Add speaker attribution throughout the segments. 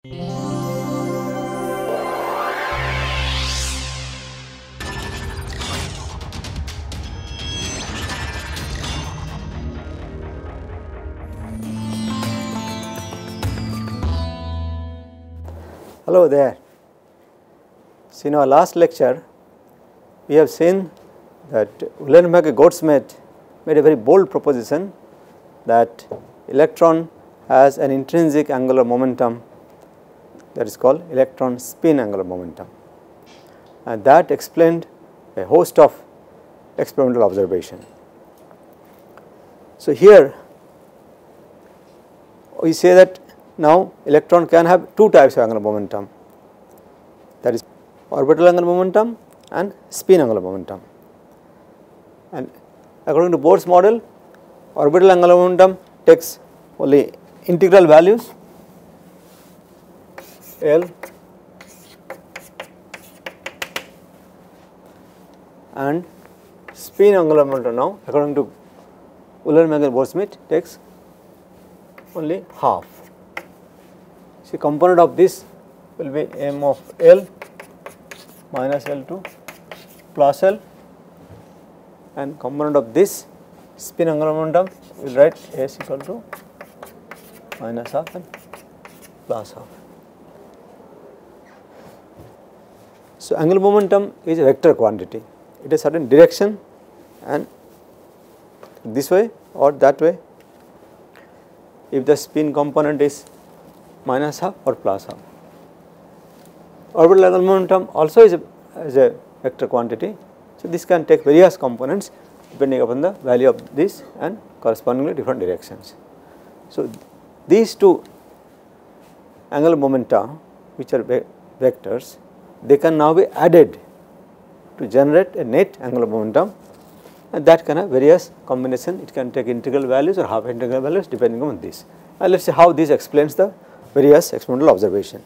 Speaker 1: Hello there. So, in our last lecture, we have seen that Uhlenbeck-Goudsmit made a very bold proposition that electron has an intrinsic angular momentum that is called electron spin angular momentum, and that explained a host of experimental observation. So, here we say that now electron can have two types of angular momentum, that is orbital angular momentum and spin angular momentum. And according to Bohr's model, orbital angular momentum takes only integral values L and spin angular momentum now according to Uhlenbeck-Goudsmit takes only half. See, component of this will be m of L minus L2 plus L, and component of this spin angular momentum we will write S equal to minus half and plus half. So, angular momentum is a vector quantity. It has certain direction and this way or that way if the spin component is minus half or plus half. Orbital angular momentum also is a vector quantity. So, this can take various components depending upon the value of this and correspondingly different directions. So, these two angular momenta which are vectors, they can now be added to generate a net angular momentum, and that can have various combination. It can take integral values or half integral values depending on this. And let us see how this explains the various experimental observation.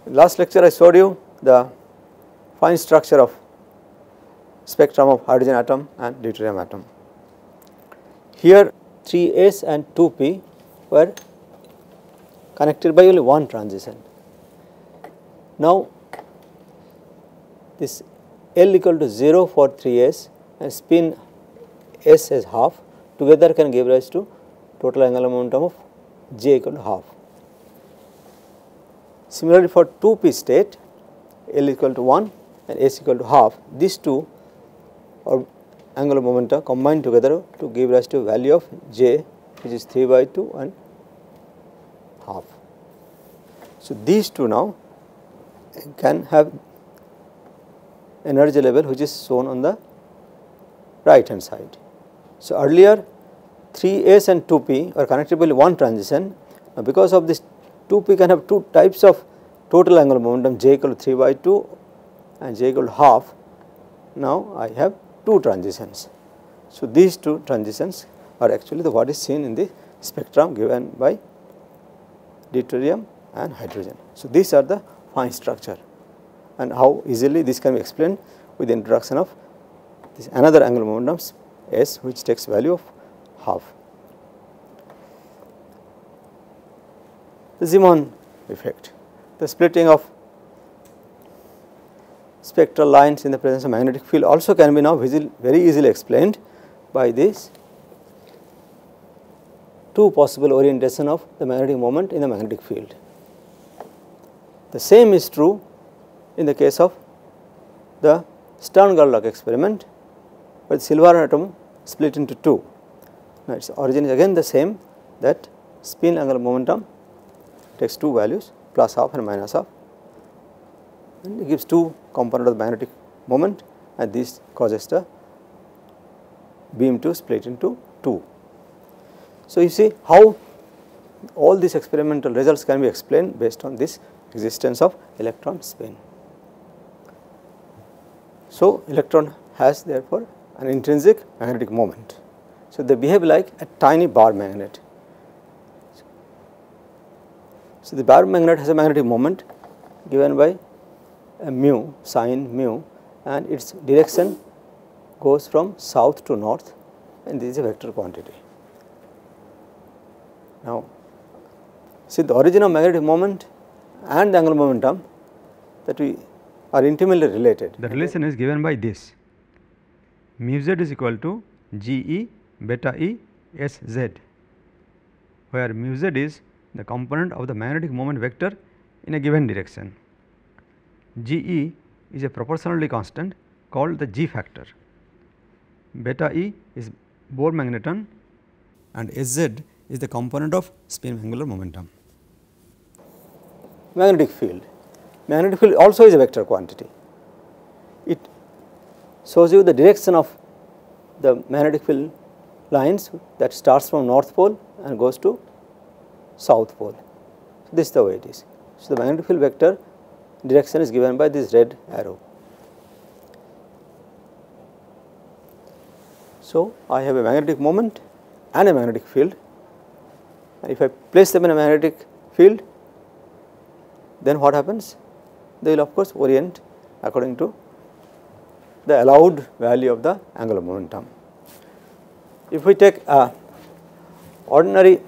Speaker 1: Last lecture I showed you the fine structure of spectrum of hydrogen atom and deuterium atom. Here 3s and 2p were connected by only one transition. Now, this L equal to 0 for 3s and spin s as half together can give rise to total angular momentum of j equal to half. Similarly, for 2p state, L equal to 1 and s equal to half, these two angular momenta combine together to give rise to a value of j, which is 3 by 2 and half. So, these two now can have energy level which is shown on the right hand side. So, earlier 3s and 2p are connected by one transition. Now, because of this 2p can have two types of total angular momentum, j equal to 3 by 2 and j equal to half. Now, I have two transitions. So, these two transitions are actually the what is seen in the spectrum given by deuterium and hydrogen. So, these are the fine structure, and how easily this can be explained with the introduction of this another angular momentum s, which takes value of half. The Zeeman effect, the splitting of spectral lines in the presence of magnetic field also can be now very easily explained by this two possible orientation of the magnetic moment in the magnetic field. The same is true in the case of the Stern-Gerlach experiment, where the silver atom split into two. Now, its origin is again the same, that spin angular momentum takes two values plus half and minus half, and it gives two component of the magnetic moment, and this causes the beam to split into two. So, you see how all these experimental results can be explained based on this existence of electron spin. So, electron has therefore an intrinsic magnetic moment. So, they behave like a tiny bar magnet. So, the bar magnet has a magnetic moment given by a mu, sin mu, and its direction goes from south to north, and this is a vector quantity. Now, See, the origin of magnetic moment and the angular momentum that we are intimately related.
Speaker 2: The relation is given by this: mu z is equal to G E beta E S z, where mu z is the component of the magnetic moment vector in a given direction. G E is a proportionality constant called the G factor. Beta E is Bohr magneton, and S z is the component of spin angular momentum.
Speaker 1: Magnetic field also is a vector quantity. It shows you the direction of the magnetic field lines that starts from north pole and goes to south pole. So, this is the way it is. So, the magnetic field vector direction is given by this red arrow. So, I have a magnetic moment and a magnetic field, and if I place them in a magnetic field, then what happens? They will of course orient according to the allowed value of the angular momentum. If we take a ordinary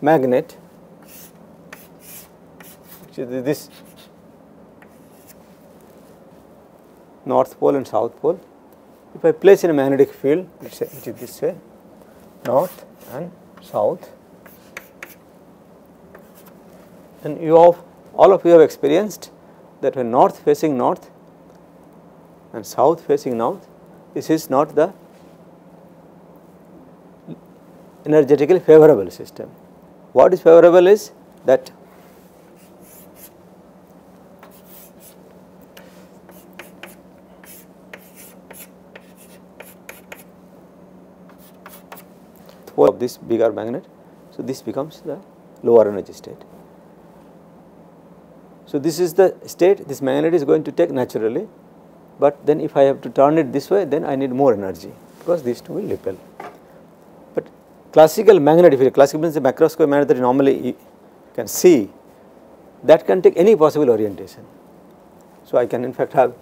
Speaker 1: magnet, which is this north pole and south pole, if I place in a magnetic field, which is this way, north and south, then all of you have experienced that when north facing north and south facing north, this is not the energetically favorable system. What is favorable is that of this bigger magnet. So, this becomes the lower energy state. So, this is the state this magnet is going to take naturally, but then if I have to turn it this way, then I need more energy because these two will repel. But classical magnet, if classical means the macroscopic magnet that you normally can see, that can take any possible orientation. So, I can in fact have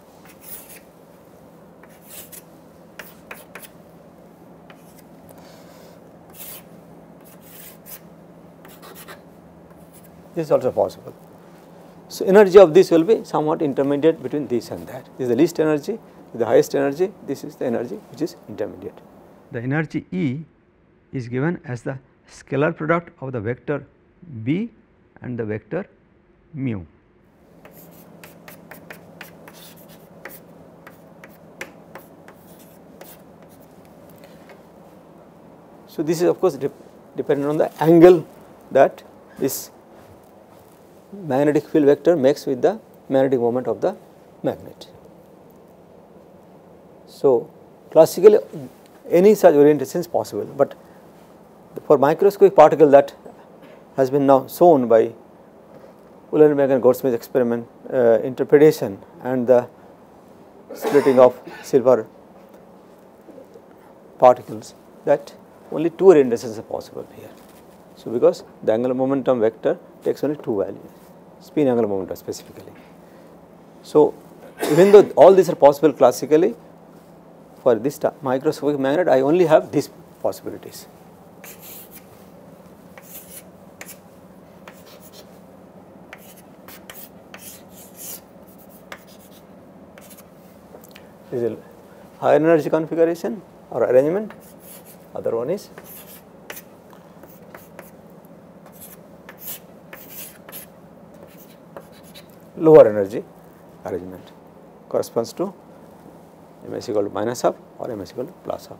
Speaker 1: this is also possible. So, energy of this will be somewhat intermediate between this and that. This is the least energy, the highest energy, this is the energy which is intermediate.
Speaker 2: The energy E is given as the scalar product of the vector B and the vector mu.
Speaker 1: So, this is of course dependent on the angle that this magnetic field vector makes with the magnetic moment of the magnet. So, classically any such orientation is possible, but for microscopic particle that has been now shown by Uhlenbeck and Goudsmit experiment interpretation and the splitting of silver particles, that only two orientations are possible here. So, because the angular momentum vector takes only two values, spin angular momentum specifically. So, even though all these are possible classically, for this microscopic magnet I only have these possibilities. This is a higher energy configuration or arrangement, other one is lower energy arrangement, corresponds to ms equal to minus half or ms equal to plus half.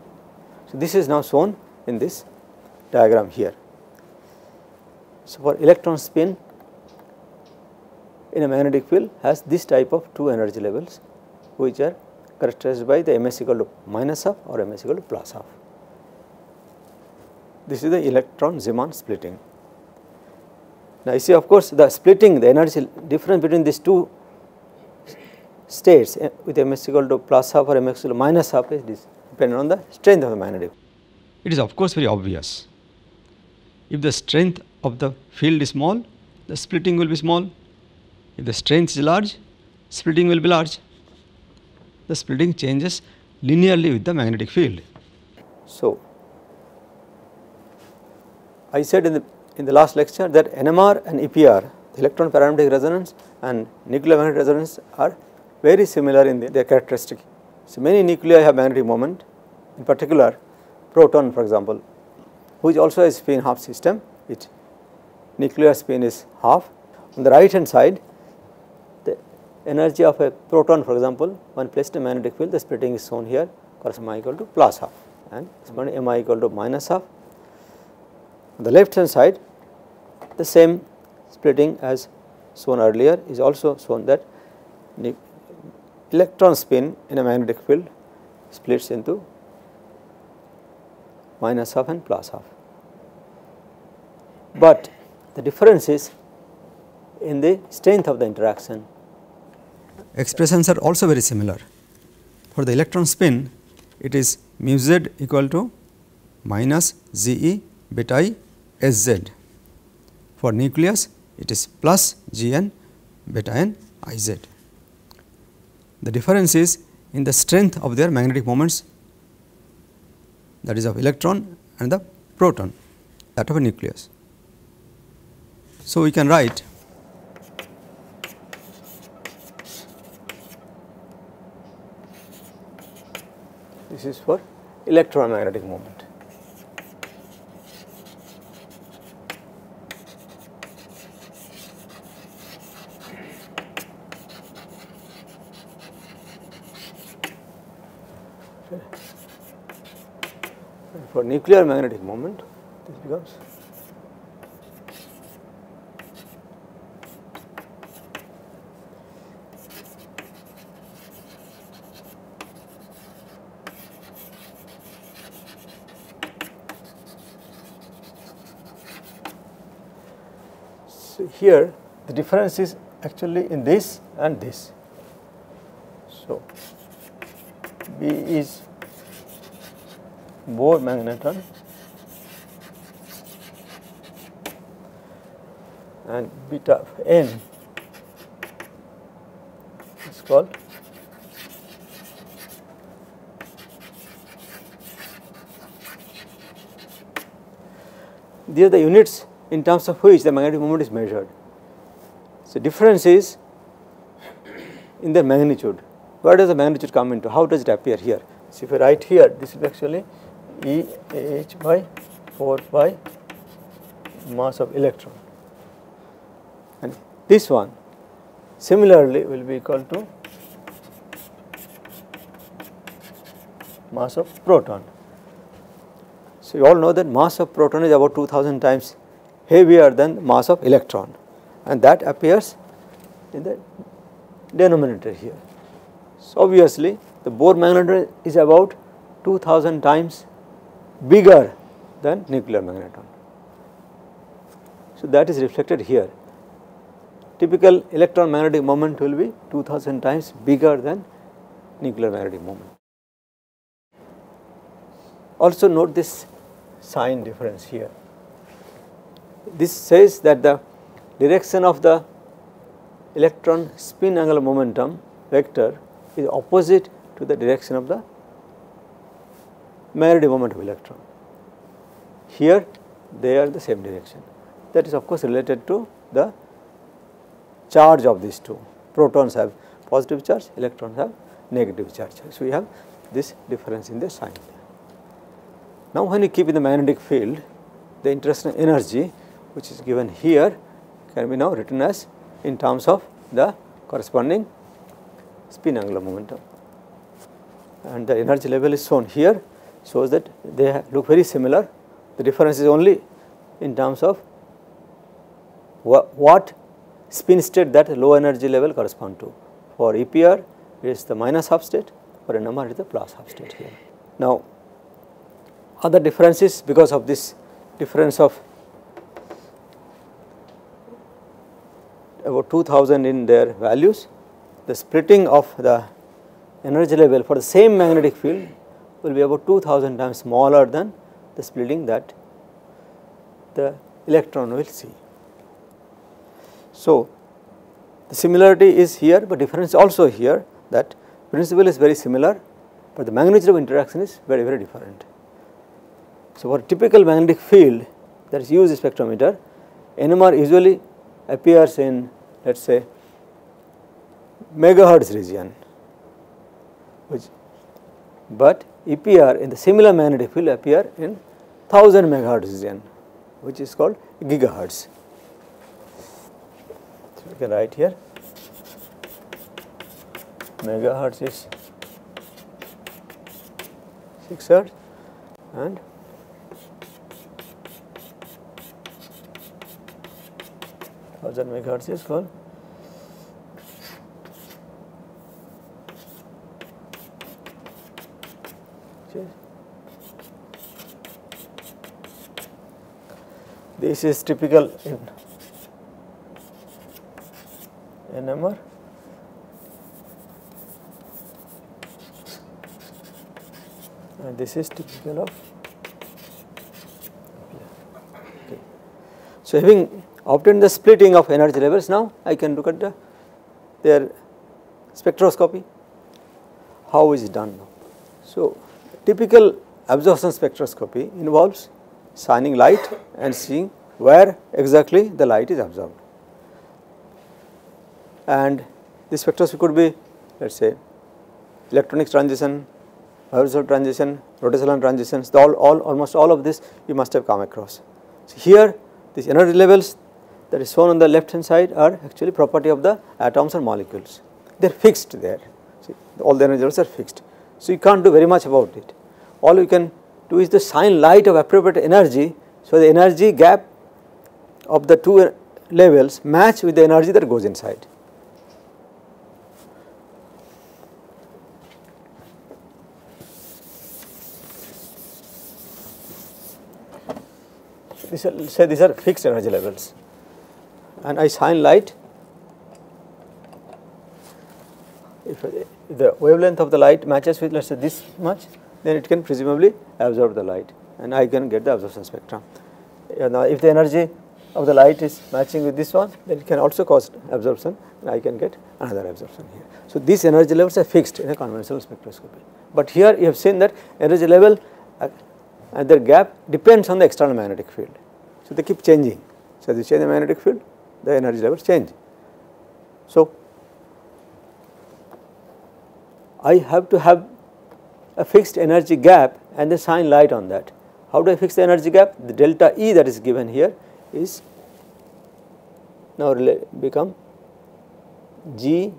Speaker 1: So, this is now shown in this diagram here. So, for electron spin in a magnetic field has this type of two energy levels, which are characterized by the ms equal to minus half or ms equal to plus half. This is the electron Zeeman splitting. Now, you see of course, the splitting, the energy difference between these two states with ms equal to plus half or ms equal to minus half is dependent on the strength of the magnetic.
Speaker 2: It is of course very obvious. If the strength of the field is small, the splitting will be small. If the strength is large, splitting will be large. The splitting changes linearly with the magnetic field.
Speaker 1: So, I said in the in the last lecture that NMR and EPR, the electron paramagnetic resonance and nuclear magnetic resonance, are very similar in their characteristic. So, many nuclei have magnetic moment, in particular proton for example, which also has spin half system, its nuclear spin is half. On the right hand side, the energy of a proton for example, when placed in a magnetic field, the splitting is shown here, corresponding equal to plus half and mi equal to minus half. On the left hand side, the same splitting as shown earlier is also shown, that the electron spin in a magnetic field splits into minus half and plus half. But the difference is in the strength of the interaction.
Speaker 2: Expressions are also very similar. For the electron spin, it is mu z equal to minus Ge beta I Sz. For nucleus, it is plus Gn beta n Iz. The difference is in the strength of their magnetic moments, that is of electron and the proton, that of a nucleus. So, we can write
Speaker 1: this is for electromagnetic moment. And for nuclear magnetic moment, this becomes here the difference is actually in this and this. So, B is Bohr magneton and beta n is called these are the units in terms of which the magnetic moment is measured. So, difference is in the magnitude. Where does the magnitude come into? How does it appear here? So, if I write here, this is actually E h by 4 pi mass of electron, and this one similarly will be equal to mass of proton. So, you all know that mass of proton is about 2000 times heavier than mass of electron, and that appears in the denominator here. So, obviously, the Bohr magneton is about 2000 times bigger than nuclear magneton. So, that is reflected here. Typical electron magnetic moment will be 2000 times bigger than nuclear magnetic moment. Also note this sign difference here. This says that the direction of the electron spin angular momentum vector is opposite to the direction of the magnetic moment of electron. Here they are the same direction. That is of course related to the charge of these two. Protons have positive charge, electrons have negative charge. So, we have this difference in the sign. Now, when you keep in the magnetic field, the internal energy which is given here can be now written as in terms of the corresponding spin angular momentum, and the energy level is shown here, shows that they look very similar. The difference is only in terms of what spin state that low energy level correspond to. For EPR it is the minus half state, for NMR it is the plus half state here. Now, other differences because of this difference of about 2000 in their values, the splitting of the energy level for the same magnetic field will be about 2000 times smaller than the splitting that the electron will see. So, the similarity is here, but difference also here, that principle is very similar, but the magnitude of interaction is very, very different. So, for typical magnetic field, that is use spectrometer, NMR usually appears in, let us say, megahertz region, but EPR in the similar magnetic field appear in 1000 megahertz region, which is called gigahertz. So we can write here megahertz is 6 hertz and thousand megahertz is called this is typical in NMR. And this is typical of okay. So, having obtained the splitting of energy levels, now I can look at their spectroscopy. How is it done now? So, typical absorption spectroscopy involves shining light and seeing where exactly the light is absorbed. And this spectroscopy could be, let us say, electronic transition, horizontal transition, rotational transitions, almost all of this you must have come across. So, here these energy levels that is shown on the left hand side are actually property of the atoms or molecules. They are fixed there. See, all the energy levels are fixed. So, you can't do very much about it. All you can do is to shine light of appropriate energy. So, the energy gap of the two levels match with the energy that goes inside. Say these are fixed energy levels, and I shine light. If the wavelength of the light matches with, let us say, this much, then it can presumably absorb the light and I can get the absorption spectrum. Now, if the energy of the light is matching with this one, then it can also cause absorption and I can get another absorption here. So, these energy levels are fixed in a conventional spectroscopy, but here you have seen that energy level and their gap depends on the external magnetic field. So, they keep changing. So, as you change the magnetic field, the energy levels change. So, I have to have a fixed energy gap and then shine light on that. How do I fix the energy gap? The delta E that is given here is now become G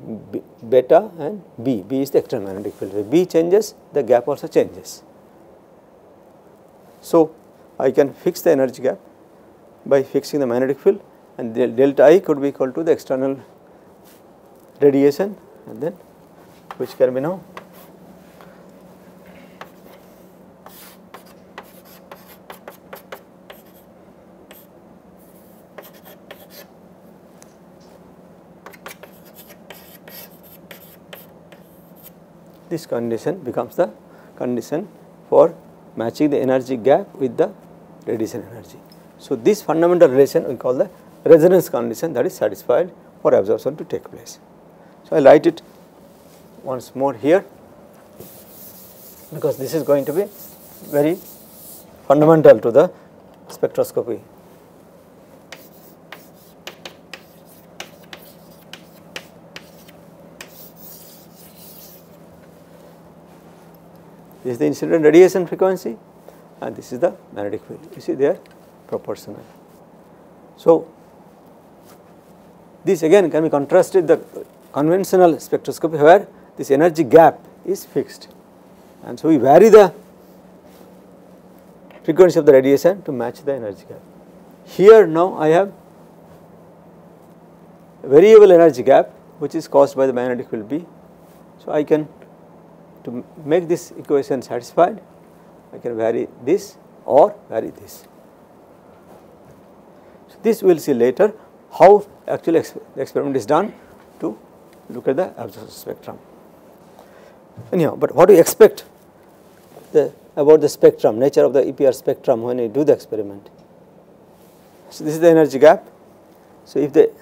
Speaker 1: beta and B. B is the external magnetic field. If B changes, the gap also changes. So, I can fix the energy gap by fixing the magnetic field, and the delta I could be equal to the external radiation, and then which can be now this condition becomes the condition for matching the energy gap with the radiation energy. So, this fundamental relation we call the resonance condition that is satisfied for absorption to take place. So, I will write it once more here, because this is going to be very fundamental to the spectroscopy. This is the incident radiation frequency and this is the magnetic field. You see they are proportional. So, this again can be contrasted with the conventional spectroscopy where this energy gap is fixed, and so we vary the frequency of the radiation to match the energy gap. Here now I have variable energy gap which is caused by the magnetic field B. So, I can, to make this equation satisfied, I can vary this or vary this. So, this we will see later how actually the experiment is done to look at the absorption spectrum. Anyhow, but what do you expect about the spectrum, nature of the EPR spectrum when you do the experiment? So, this is the energy gap. So, if the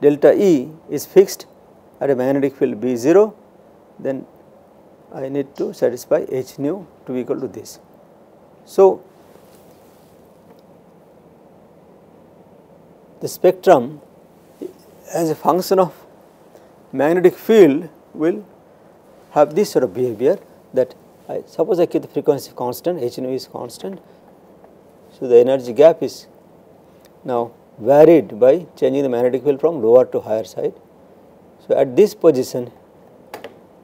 Speaker 1: delta E is fixed at a magnetic field B 0, then I need to satisfy H nu to be equal to this. So, the spectrum as a function of magnetic field will have this sort of behavior, that suppose I keep the frequency constant, h nu is constant. So, the energy gap is now varied by changing the magnetic field from lower to higher side. So, at this position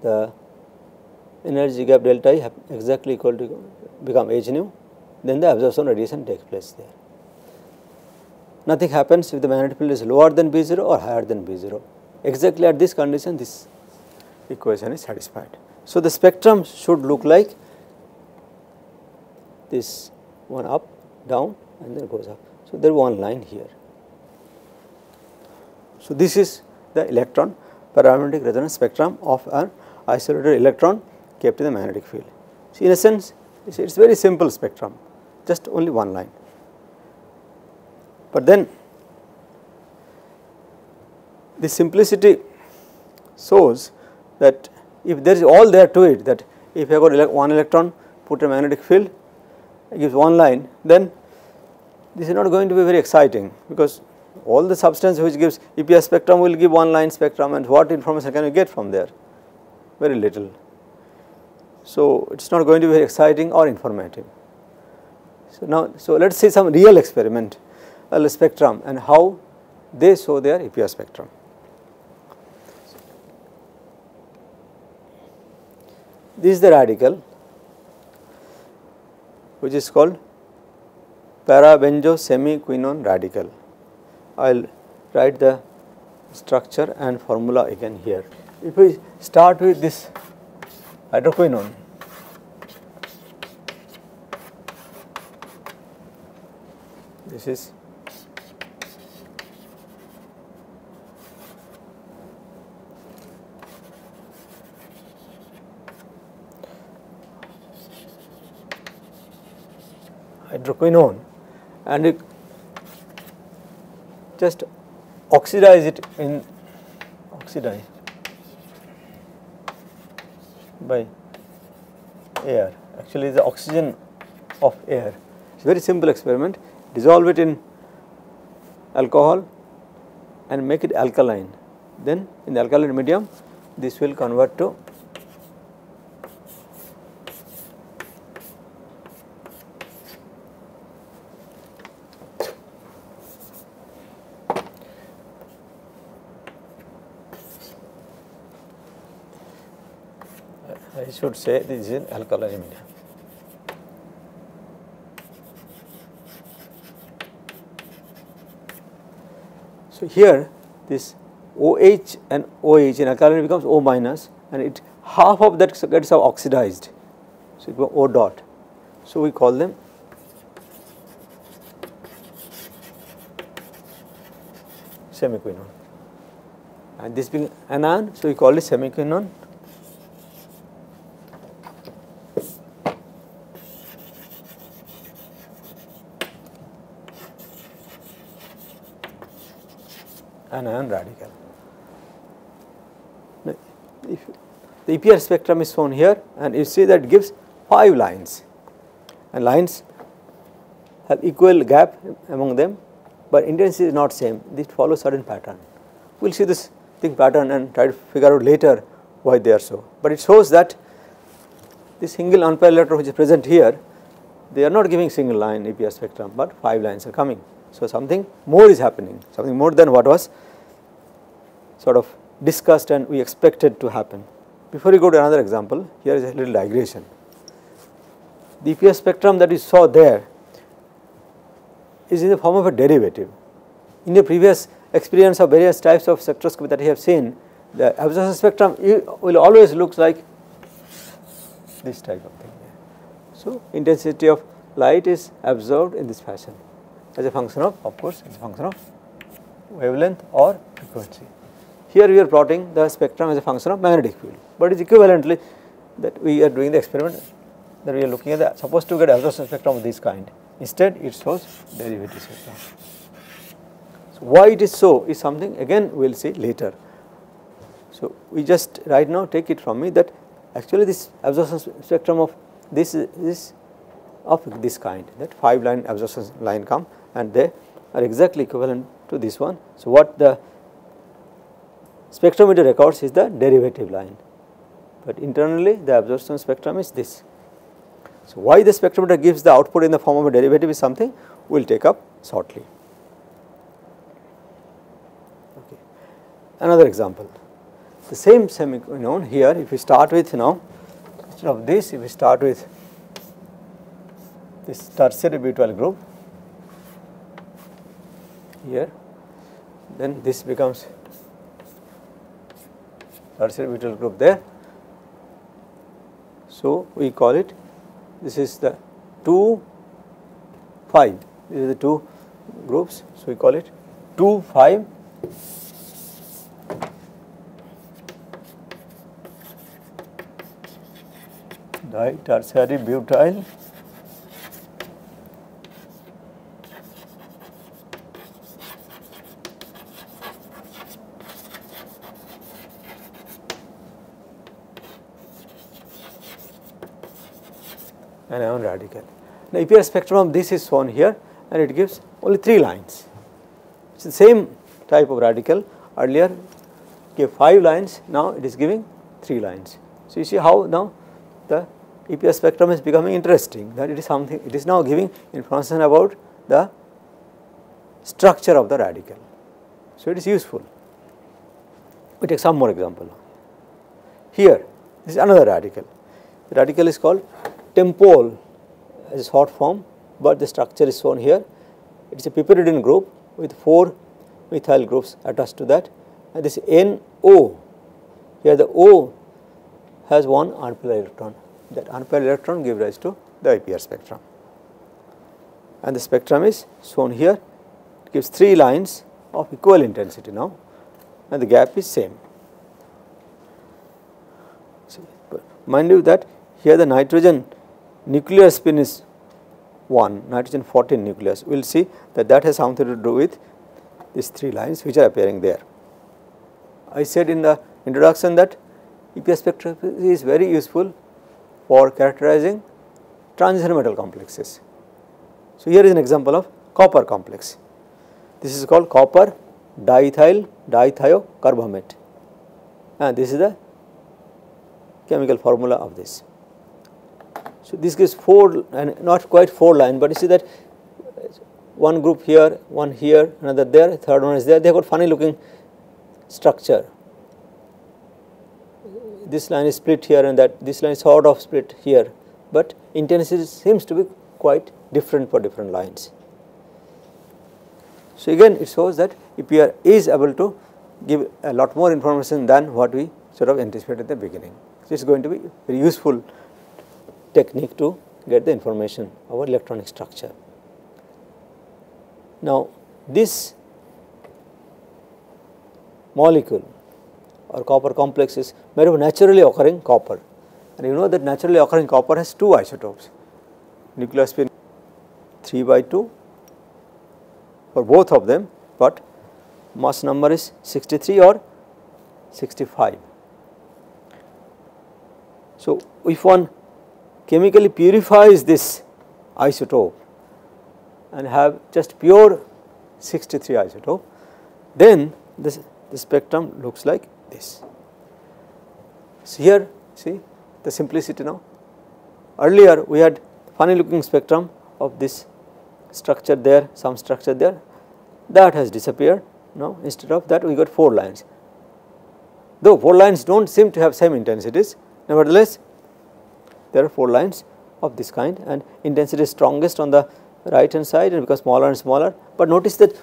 Speaker 1: the energy gap delta I exactly equal to become h nu, then the absorption radiation takes place there. Nothing happens if the magnetic field is lower than B0 or higher than B0. Exactly at this condition this equation is satisfied. So, the spectrum should look like this one up, down and then goes up. So, there is one line here. So, this is the electron paramagnetic resonance spectrum of an isolated electron kept in the magnetic field. So, in a sense it is very simple spectrum, just only one line. But then the simplicity shows that if there is all there to it, that if I got one electron, put a magnetic field, it gives one line, then this is not going to be very exciting, because all the substance which gives EPS spectrum will give one line spectrum, and what information can you get from there? Very little. So, it is not going to be very exciting or informative. So, now, let us see some real experiment spectrum and how they show their EPS spectrum. This is the radical which is called parabenzo semiquinone radical. I will write the structure and formula again here. If we start with this hydroquinone, this is hydroquinone, and you just oxidize it in by air. Actually, the oxygen of air. It is a very simple experiment. Dissolve it in alcohol and make it alkaline. Then in the alkaline medium, this will convert to I should say this is alkaline medium. So, here this OH and OH in alkaline becomes O minus, and it half of that gets oxidized. So, it becomes O dot. So, we call them semiquinone, and this being anion. So, we call it semiquinone. Anion radical. Now, if the EPR spectrum is shown here, and you see that it gives 5 lines, and lines have equal gap among them, but intensity is not same. This follows certain pattern. We will see this thing pattern and try to figure out later why they are so. But it shows that this single unpaired electron which is present here, they are not giving single line EPR spectrum, but 5 lines are coming. So, something more is happening, something more than what was sort of discussed and we expected to happen. Before we go to another example, here is a little digression. The EPS spectrum that we saw there is in the form of a derivative. In the previous experience of various types of spectroscopy that we have seen, the absorption spectrum will always look like this type of thing. So, intensity of light is absorbed in this fashion as a function of course, as a function of wavelength or frequency. Here we are plotting the spectrum as a function of magnetic field, but it is equivalently that we are doing the experiment that we are looking at the supposed to get absorption spectrum of this kind. Instead, it shows derivative spectrum. So, why it is so is something again we will see later. So, we just right now take it from me that actually this absorption spectrum of this is of this kind, that 5 line absorption line come, and they are exactly equivalent to this one. So, what the spectrometer records is the derivative line, but internally the absorption spectrum is this. So, why the spectrometer gives the output in the form of a derivative is something we will take up shortly. Okay. Another example, the same semicolon here, if we start with instead of this, if we start with this tertiary butyl group here, then this becomes tertiary butyl group there. So, we call it, this is the 2, 5, these are the two groups. So, we call it 2, 5 ditertiary butyl anion radical. Now, EPR spectrum of this is shown here, and it gives only 3 lines. It is the same type of radical. Earlier gave 5 lines, now it is giving 3 lines. So, you see how now the EPR spectrum is becoming interesting, that it is something, it is now giving information about the structure of the radical. So, it is useful. We take some more example. Here, this is another radical. The radical is called tempol as a short form, but the structure is shown here. It is a piperidine group with 4 methyl groups attached to that, and this NO, here the O has one unpaired electron. That unpaired electron gives rise to the EPR spectrum, and the spectrum is shown here. It gives 3 lines of equal intensity now, and the gap is same. So, mind you that here the nitrogen nuclear spin is 1, nitrogen 14 nucleus. We will see that that has something to do with these 3 lines which are appearing there. I said in the introduction that EPR spectroscopy is very useful for characterizing transition metal complexes. So, here is an example of copper complex. This is called copper diethyl dithiocarbamate, and this is the chemical formula of this. So, this gives 4 and not quite 4 line, but you see that one group here, one here, another there, third one is there. They have got funny looking structure. This line is split here and that, this line is sort of split here, but intensity seems to be quite different for different lines. So, again it shows that EPR is able to give a lot more information than what we sort of anticipated at the beginning. So, it is going to be very useful technique to get the information about electronic structure. Now, this molecule or copper complex is made of naturally occurring copper, and you know that naturally occurring copper has 2 isotopes, nuclear spin 3/2 for both of them, but mass number is 63 or 65. So, if one chemically purifies this isotope and have just pure 63 isotope, then the spectrum looks like this. So, here see the simplicity now. Earlier we had funny looking spectrum of this structure there, some structure there, that has disappeared. Now, instead of that we got 4 lines. Though 4 lines do not seem to have same intensities, nevertheless there are 4 lines of this kind, and intensity is strongest on the right hand side and becomes smaller and smaller, but notice that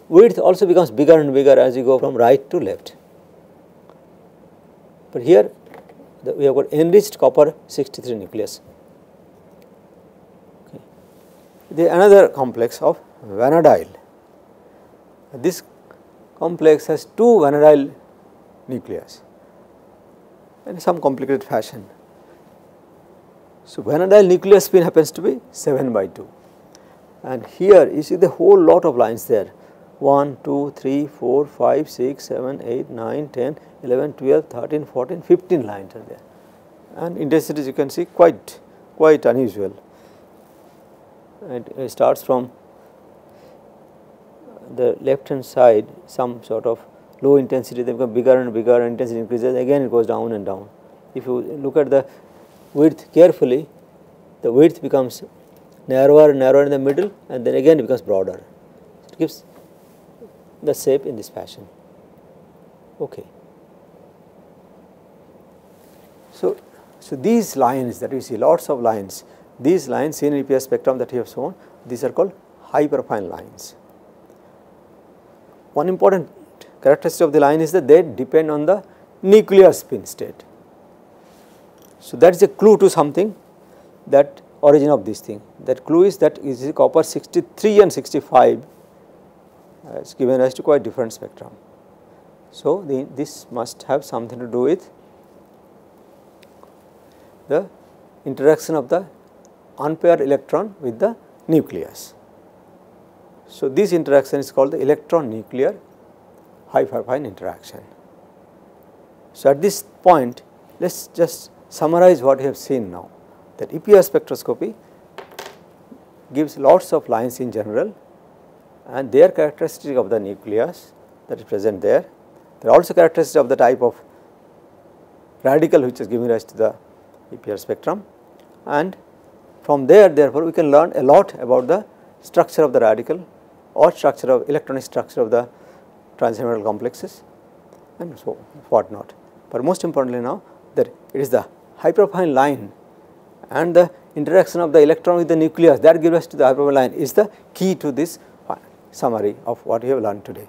Speaker 1: width also becomes bigger and bigger as you go from right to left. But here we have got enriched copper 63 nucleus. Okay. There is another complex of vanadiol. This complex has 2 vanadiol nucleus in some complicated fashion. So, vanadiol nuclear spin happens to be 7/2, and here you see the whole lot of lines there, 1, 2, 3, 4, 5, 6, 7, 8, 9, 10, 11, 12, 13, 14, 15 lines are there, and intensities you can see quite unusual. It starts from the left hand side some sort of low intensity, they become bigger and bigger, intensity increases, again it goes down and down. If you look at the width carefully, the width becomes narrower and narrower in the middle, and then again it becomes broader. It gives the shape in this fashion. Okay. So these lines that you see, lots of lines, these lines seen in EPS spectrum that you have shown, these are called hyperfine lines. One important characteristic of the line is that they depend on the nuclear spin state. So that is a clue to something, that origin of this thing. That clue is that is copper 63 and 65 is given rise to quite different spectrum. So this must have something to do with the interaction of the unpaired electron with the nucleus. So this interaction is called the electron nuclear hyperfine interaction. So at this point, let us just summarize what we have seen now, that EPS spectroscopy gives lots of lines in general, and their characteristic of the nucleus that is present there. There are also characteristics of the type of radical which is giving rise to the EPS spectrum, and from there therefore we can learn a lot about the structure of the radical or structure of electronic structure of the transition complexes and so what not. But most importantly now, that it is the hyperfine line and the interaction of the electron with the nucleus that gives rise to the hyperfine line is the key to this summary of what we have learned today.